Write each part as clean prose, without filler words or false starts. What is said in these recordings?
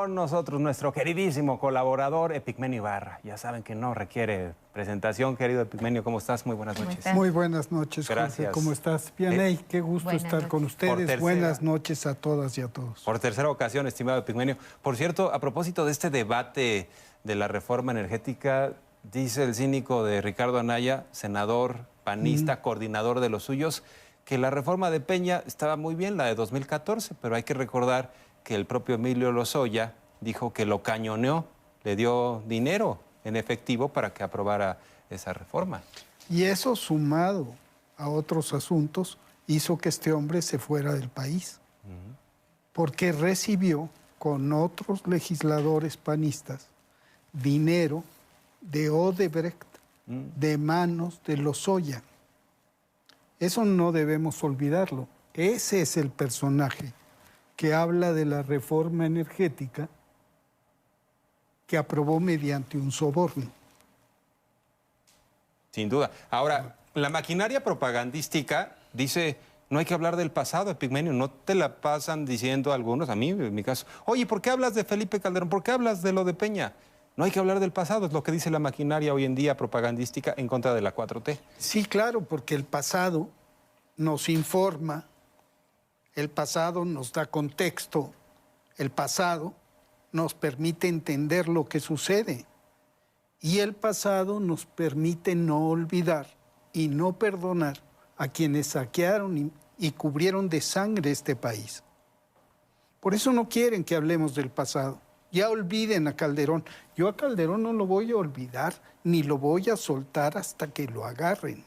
con nosotros nuestro queridísimo colaborador Epigmenio Ibarra. Ya saben que no requiere presentación, querido Epigmenio. ¿Cómo estás? Muy buenas noches. Muy buenas noches, Gracias. Jorge. ¿Cómo estás? Vianey, qué gusto estar con ustedes. Buenas noches a todas y a todos. Por tercera ocasión, estimado Epigmenio. Por cierto, a propósito de este debate de la reforma energética, dice el cínico de Ricardo Anaya, senador, panista, coordinador de los suyos, que la reforma de Peña estaba muy bien, la de 2014, pero hay que recordar que el propio Emilio Lozoya dijo que lo cañoneó, le dio dinero en efectivo para que aprobara esa reforma. Y eso, sumado a otros asuntos, hizo que este hombre se fuera del país, porque recibió con otros legisladores panistas dinero de Odebrecht, de manos de Lozoya. Eso no debemos olvidarlo. Ese es el personaje que habla de la reforma energética que aprobó mediante un soborno. Sin duda. Ahora, la maquinaria propagandística dice, no hay que hablar del pasado, Epigmenio, no te la pasan diciendo algunos, a mí, en mi caso, oye, ¿por qué hablas de Felipe Calderón? ¿Por qué hablas de lo de Peña? No hay que hablar del pasado, es lo que dice la maquinaria hoy en día propagandística en contra de la 4T. Sí, claro, porque el pasado nos informa, el pasado nos da contexto, el pasado nos permite entender lo que sucede y el pasado nos permite no olvidar y no perdonar a quienes saquearon y cubrieron de sangre este país. Por eso no quieren que hablemos del pasado. Ya olviden a Calderón. Yo a Calderón no lo voy a olvidar ni lo voy a soltar hasta que lo agarren.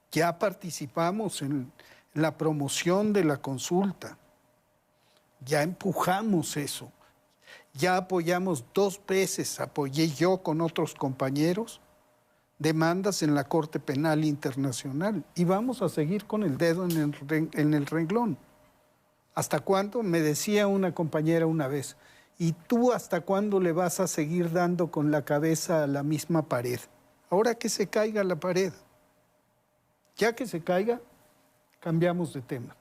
Ya participamos en la promoción de la consulta. Ya empujamos eso. Ya apoyamos 2 veces, apoyé yo con otros compañeros, demandas en la Corte Penal Internacional. Y vamos a seguir con el dedo en el renglón. ¿Hasta cuándo? Me decía una compañera una vez, ¿y tú hasta cuándo le vas a seguir dando con la cabeza a la misma pared? Ahora que se caiga la pared. Ya que se caiga, cambiamos de tema.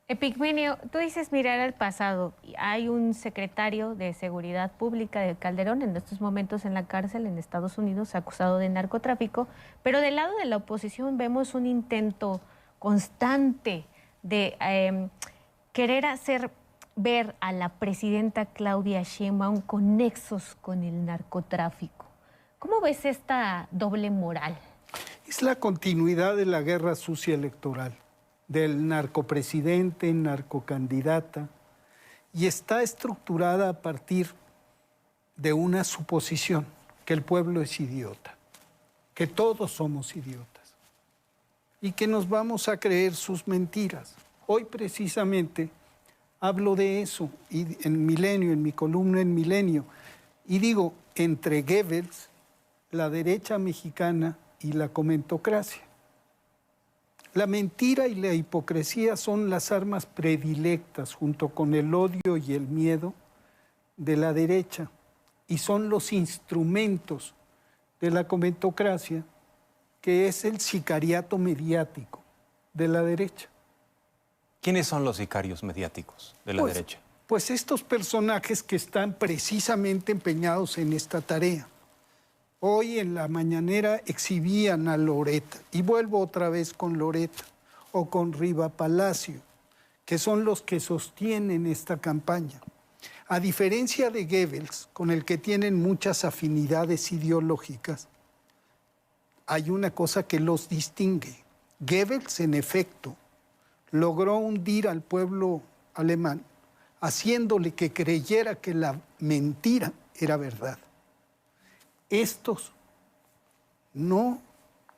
Epigmenio, tú dices mirar al pasado. Hay un secretario de Seguridad Pública de Calderón en estos momentos en la cárcel en Estados Unidos acusado de narcotráfico, pero del lado de la oposición vemos un intento constante de querer hacer ver a la presidenta Claudia Sheinbaum con nexos con el narcotráfico. ¿Cómo ves esta doble moral? Es la continuidad de la guerra sucia electoral, del narcopresidente, narcocandidata, y está estructurada a partir de una suposición, que el pueblo es idiota, que todos somos idiotas, y que nos vamos a creer sus mentiras. Hoy precisamente hablo de eso en Milenio, en mi columna en Milenio, y digo, entre Goebbels, la derecha mexicana y la comentocracia. La mentira y la hipocresía son las armas predilectas junto con el odio y el miedo de la derecha y son los instrumentos de la comentocracia, que es el sicariato mediático de la derecha. ¿Quiénes son los sicarios mediáticos de la derecha? Pues estos personajes que están precisamente empeñados en esta tarea. Hoy en la mañanera exhibían a Loretta, y vuelvo otra vez con Loretta, o con Riva Palacio, que son los que sostienen esta campaña. A diferencia de Goebbels, con el que tienen muchas afinidades ideológicas, hay una cosa que los distingue. Goebbels, en efecto, logró hundir al pueblo alemán, haciéndole que creyera que la mentira era verdad. Estos no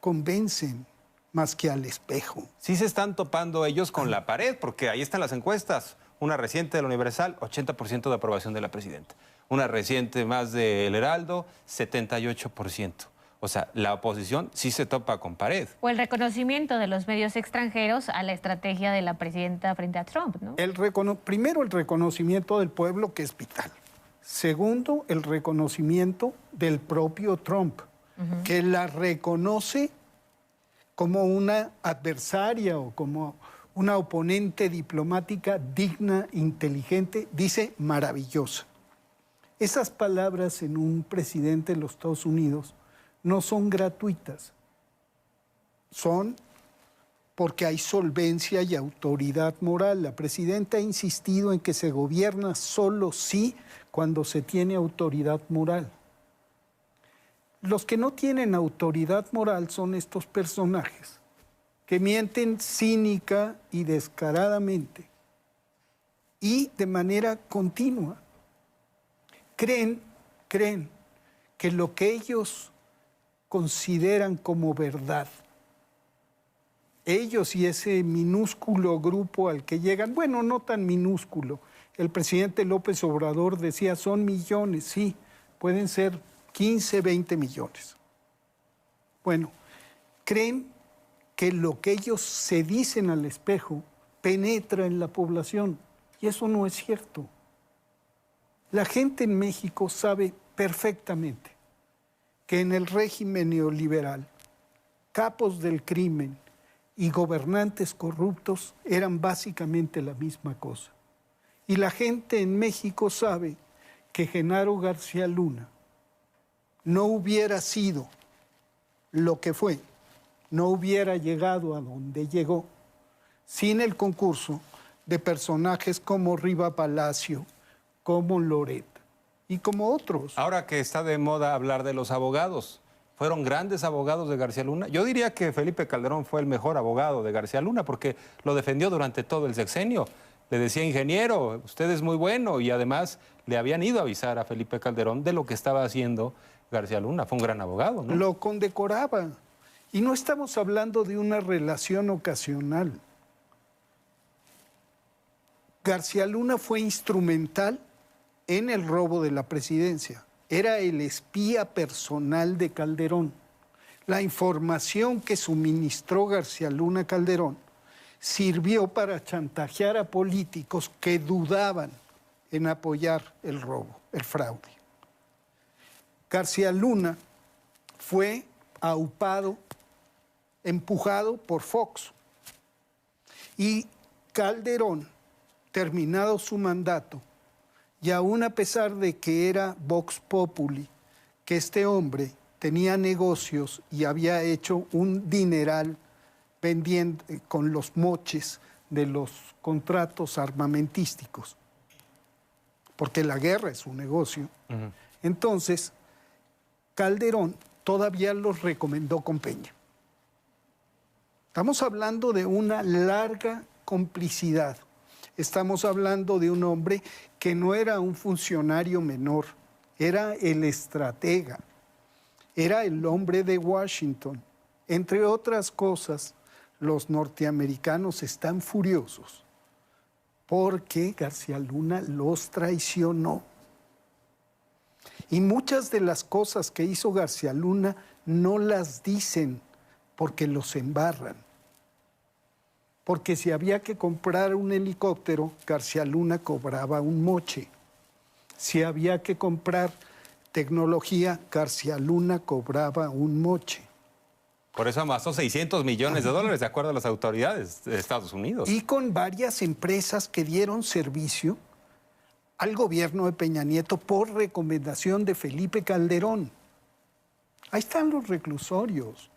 convencen más que al espejo. Sí se están topando ellos con la pared, porque ahí están las encuestas. Una reciente del Universal, 80% de aprobación de la presidenta. Una reciente más del Heraldo, 78%. O sea, la oposición sí se topa con pared. O el reconocimiento de los medios extranjeros a la estrategia de la presidenta frente a Trump, ¿no? Primero, el reconocimiento del pueblo, que es vital. Segundo, el reconocimiento del propio Trump, que la reconoce como una adversaria o como una oponente diplomática digna, inteligente, dice maravillosa. Esas palabras en un presidente de los Estados Unidos no son gratuitas, son porque hay solvencia y autoridad moral. La presidenta ha insistido en que se gobierna solo sí cuando se tiene autoridad moral. Los que no tienen autoridad moral son estos personajes que mienten cínica y descaradamente y de manera continua. Creen que lo que ellos consideran como verdad, ellos y ese minúsculo grupo al que llegan, bueno, no tan minúsculo, el presidente López Obrador decía son millones, sí, pueden ser 15, 20 millones. Bueno, creen que lo que ellos se dicen al espejo penetra en la población, y eso no es cierto. La gente en México sabe perfectamente que en el régimen neoliberal, capos del crimen y gobernantes corruptos eran básicamente la misma cosa. Y la gente en México sabe que Genaro García Luna no hubiera sido lo que fue, no hubiera llegado a donde llegó, sin el concurso de personajes como Riva Palacio, como Loret y como otros. Ahora que está de moda hablar de los abogados, ¿fueron grandes abogados de García Luna? Yo diría que Felipe Calderón fue el mejor abogado de García Luna porque lo defendió durante todo el sexenio. Le decía, ingeniero, usted es muy bueno, y además le habían ido a avisar a Felipe Calderón de lo que estaba haciendo García Luna. Fue un gran abogado, ¿no? Lo condecoraba. Y no estamos hablando de una relación ocasional. García Luna fue instrumental en el robo de la presidencia. Era el espía personal de Calderón. La información que suministró García Luna a Calderón sirvió para chantajear a políticos que dudaban en apoyar el robo, el fraude. García Luna fue aupado, empujado por Fox. Y Calderón, terminado su mandato, y aún a pesar de que era Vox Populi, que este hombre tenía negocios y había hecho un dineral vendiendo con los moches de los contratos armamentísticos, porque la guerra es un negocio. Entonces, Calderón todavía los recomendó con Peña. Estamos hablando de una larga complicidad. Estamos hablando de un hombre que no era un funcionario menor, era el estratega, era el hombre de Washington. Entre otras cosas, los norteamericanos están furiosos porque García Luna los traicionó. Y muchas de las cosas que hizo García Luna no las dicen porque los embarran. Porque si había que comprar un helicóptero, García Luna cobraba un moche. Si había que comprar tecnología, García Luna cobraba un moche. Por eso amasó 600 millones de dólares, de acuerdo a las autoridades de Estados Unidos. Y con varias empresas que dieron servicio al gobierno de Peña Nieto por recomendación de Felipe Calderón. Ahí están los reclusorios.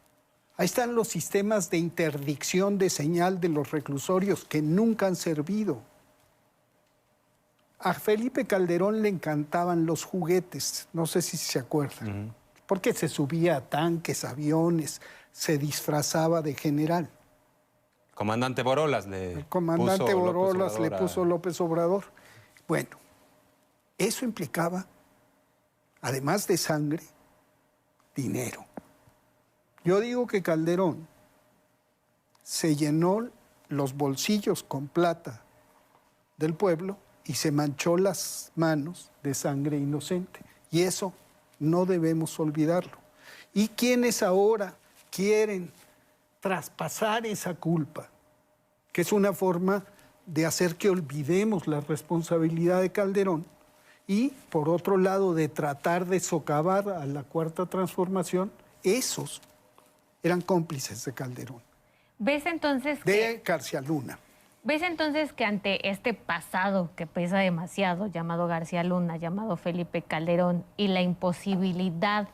Ahí están los sistemas de interdicción de señal de los reclusorios que nunca han servido. A Felipe Calderón le encantaban los juguetes, no sé si se acuerdan, porque se subía a tanques, aviones, se disfrazaba de general. Comandante Borolas El comandante Borolas le puso López Obrador. Bueno, eso implicaba, además de sangre, dinero. Yo digo que Calderón se llenó los bolsillos con plata del pueblo y se manchó las manos de sangre inocente. Y eso no debemos olvidarlo. ¿Y quienes ahora quieren traspasar esa culpa? Que es una forma de hacer que olvidemos la responsabilidad de Calderón y, por otro lado, de tratar de socavar a la Cuarta Transformación, esos eran cómplices de Calderón. ¿Ves entonces de García Luna? ¿Ves entonces que ante este pasado que pesa demasiado, llamado García Luna, llamado Felipe Calderón, y la imposibilidad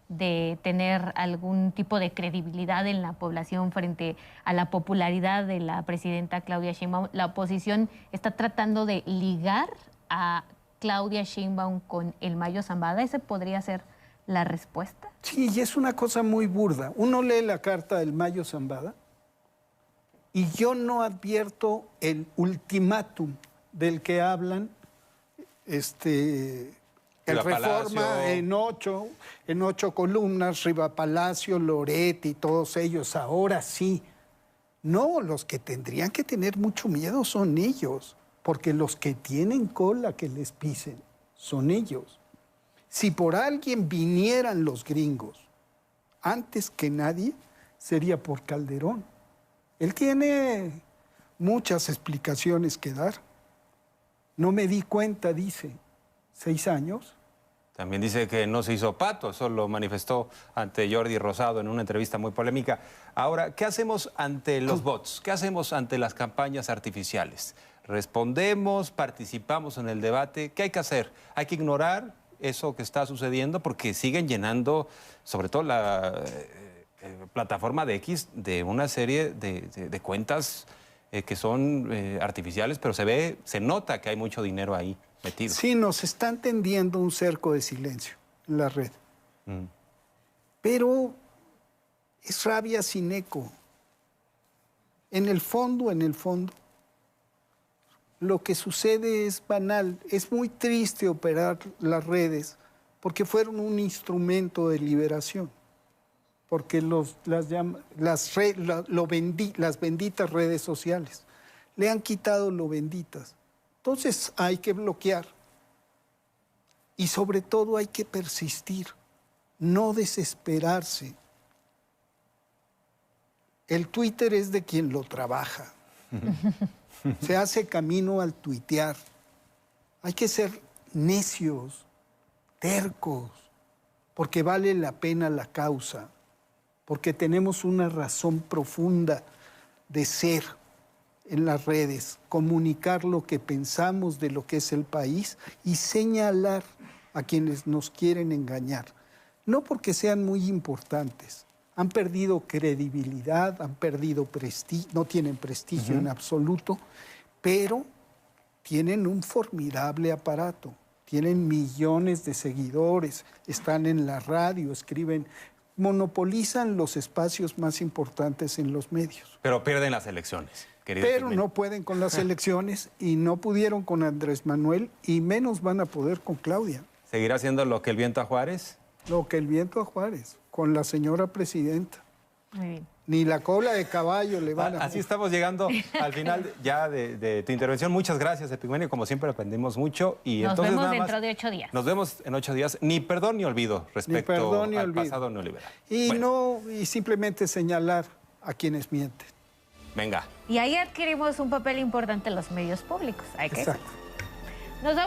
de tener algún tipo de credibilidad en la población frente a la popularidad de la presidenta Claudia Sheinbaum, la oposición está tratando de ligar a Claudia Sheinbaum con el Mayo Zambada? ¿Esa podría ser la respuesta? Sí, y es una cosa muy burda. Uno lee la carta del Mayo Zambada y yo no advierto el ultimátum del que hablan el Reforma en ocho columnas, Riva Palacio, Loret y todos ellos. Ahora sí. No, los que tendrían que tener mucho miedo son ellos, porque los que tienen cola que les pisen son ellos. Si por alguien vinieran los gringos antes que nadie, sería por Calderón. Él tiene muchas explicaciones que dar. No me di cuenta, dice, 6 años. También dice que no se hizo pato, eso lo manifestó ante Jordi Rosado en una entrevista muy polémica. Ahora, ¿qué hacemos ante los bots? ¿Qué hacemos ante las campañas artificiales? ¿Respondemos? ¿Participamos en el debate? ¿Qué hay que hacer? ¿Hay que ignorar eso que está sucediendo? Porque siguen llenando, sobre todo la plataforma de X, de una serie de cuentas que son artificiales, pero se nota que hay mucho dinero ahí metido. Sí, nos están tendiendo un cerco de silencio en la red. Pero es rabia sin eco. En el fondo, lo que sucede es banal. Es muy triste operar las redes porque fueron un instrumento de liberación. Porque las benditas redes sociales le han quitado lo benditas. Entonces hay que bloquear y sobre todo hay que persistir, no desesperarse. El Twitter es de quien lo trabaja. Se hace camino al tuitear. Hay que ser necios, tercos, porque vale la pena la causa, porque tenemos una razón profunda de ser en las redes, comunicar lo que pensamos de lo que es el país y señalar a quienes nos quieren engañar. No porque sean muy importantes, han perdido credibilidad, han perdido prestigio, no tienen prestigio en absoluto, pero tienen un formidable aparato, tienen millones de seguidores, están en la radio, escriben, monopolizan los espacios más importantes en los medios. Pero pierden las elecciones. Pero no pueden con las elecciones y no pudieron con Andrés Manuel y menos van a poder con Claudia. ¿Seguirá haciendo lo que el viento a Juárez? Lo que el viento a Juárez, con la señora presidenta. Muy bien. Ni la cola de caballo le van a... Así estamos llegando al final ya de tu intervención. Muchas gracias, Epigmenio. Como siempre aprendimos mucho. Y Nos entonces, vemos dentro de 8 días. Nos vemos en 8 días. Ni perdón ni olvido respecto al pasado neoliberal. Y simplemente señalar a quienes mienten. Venga. Y ahí adquirimos un papel importante en los medios públicos. Hay que Exacto. Nos vemos.